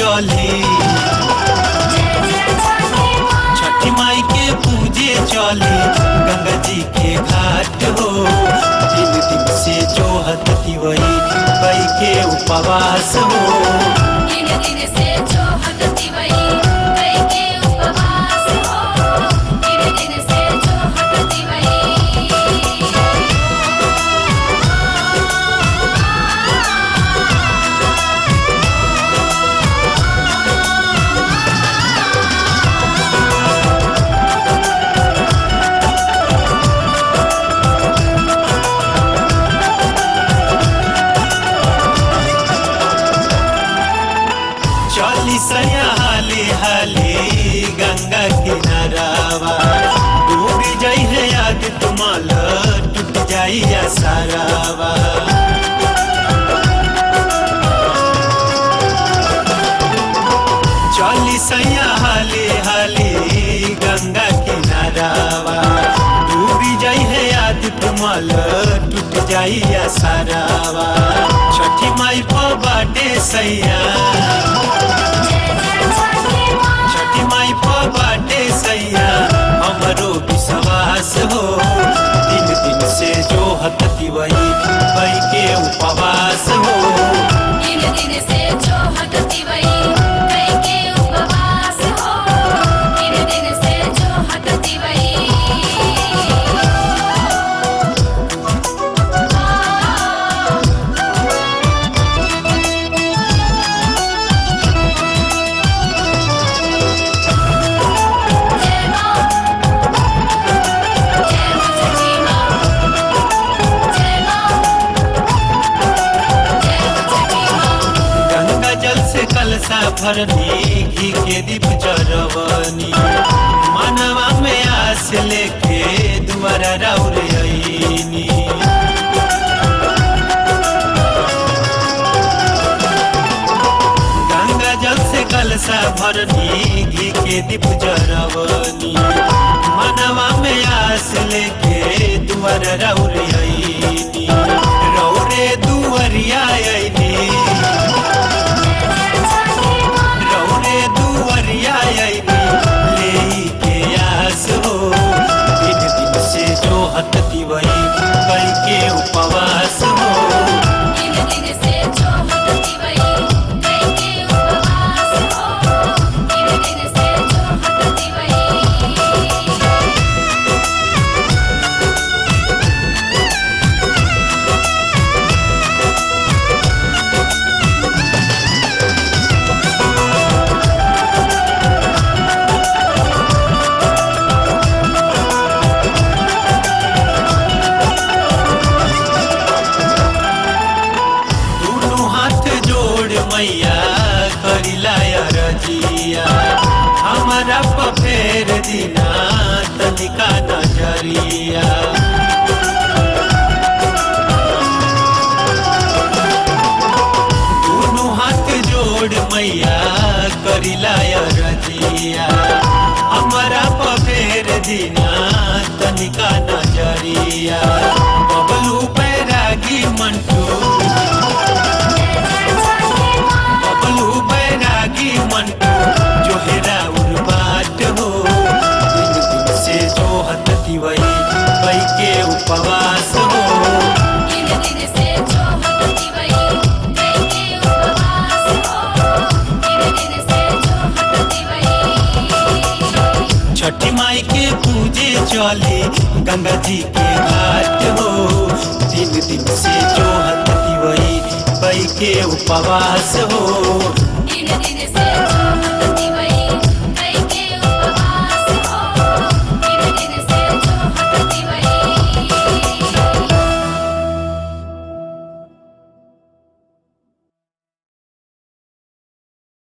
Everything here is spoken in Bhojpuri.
चली, छठी माई के पूजे चली गंगा जी के घाट हो। दिन दिन से जो हती वही कई के उपवास हो। दिन दिन से जो हती वही कई के उपवास हो। दिन दिन से जो हती वही सैया हाली हाली गंगा किनारावा, डूब जाई है याद तुमाल टूट जाई या सारावा। चली सैया हाली हाली गंगा किनारावा, डूब जाई है याद तुमाल टूट जाई या सारावा। छठी माई पर बाटे सैया, छठी माई पर बाटे सैया हमरो विश्वास हो। दिन दिन से जो हती वही कई के उपवास हो। दिन दिन से जो हती वही कई के उपवास हो। दिन दिन से जो हती वही कलसा भरनी घी के दीप जरवनी, मनवा में आस लेके दुआरा राउर आईनी। गंगा जल से कलसा भरनी घी के दीप जरवनी, मनवा में आस लेके दुआरा राउर आईनी। रौरे दुआरिया आईनी, लेके आस हो। दिन दिन से जो हती वही कई के उपवास हो। दिन दिन से जो हती वही कई के उपवास हो। दिन दिन से जो हती वही मैया करिला रजिया, हमारा फेर दिना तनिका नजरिया। दोनों हाथ जोड़ मैया करिला रजिया, हमारा फेर दिना तनिका नजरिया। बबलू बैरागी मंटू, बैरागी मंटू जो हेरा उर्बाट हो। दिन दिन से जो हती वही कई के उपवास हो। दिन दिन से जो हती वही कई के उपवास हो। दिन दिन से जो हती वही छठी माई के पूजे चली गंगा जी के घाट हो। दिन दिन से जो हती वही कई के उपवास हो।